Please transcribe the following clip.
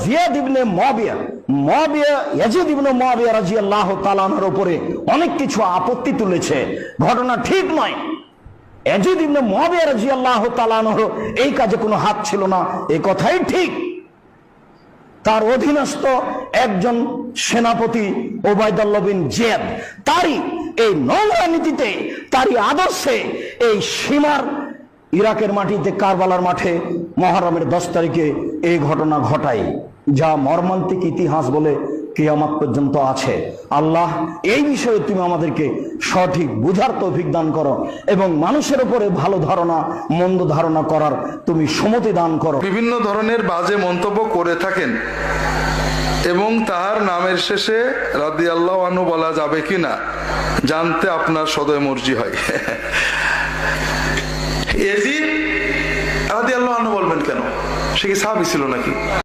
জিয়াদ ইবনে Muawiya Yazid ইবনে মুআবিয়া রাদিয়াল্লাহু তাআলা আনহুর উপরে অনেক কিছু আপত্তি তুলেছে, ঘটনা ঠিক নয়। ইয়াজিদ ইবনে মুআবিয়া রাদিয়াল্লাহু তাআলা আনহুর এই কাজে কোনো হাত ছিল না, এই কথাই ঠিক। তার অধীনস্থ একজন সেনাপতি ওবায়দুল্লাহ বিন জিয়াদ, তারই এই নোংরা নীতিতে, তারই আদর্শে এই সীমার ইরাকের মাটিতে কারবালার মাঠে মুহররমের 10 তারিখে এই ঘটনা ঘটায়, যা মর্মান্তিক ইতিহাস বলে কিয়ামত পর্যন্ত আছে। আল্লাহ এই বিষয়ে তুমি আমাদেরকে সঠিক বুঝার তৌফিক দান করো এবং মানুষের উপরে ভালো ধারণা মন্দ ধারণা করার তুমি সম্মতি দান করো। বিভিন্ন ধরনের বাজে মন্তব্য করে থাকেন এবং তার নামের শেষে রাদিয়াল্লাহু আনহু বলা যাবে কিনা জানতে আপনার সদয় মর্জি হয়। ইয়াজিদ রাদিয়াল্লাহু আনহু বলবেন কেন? সে কি সাহাবী ছিল নাকি?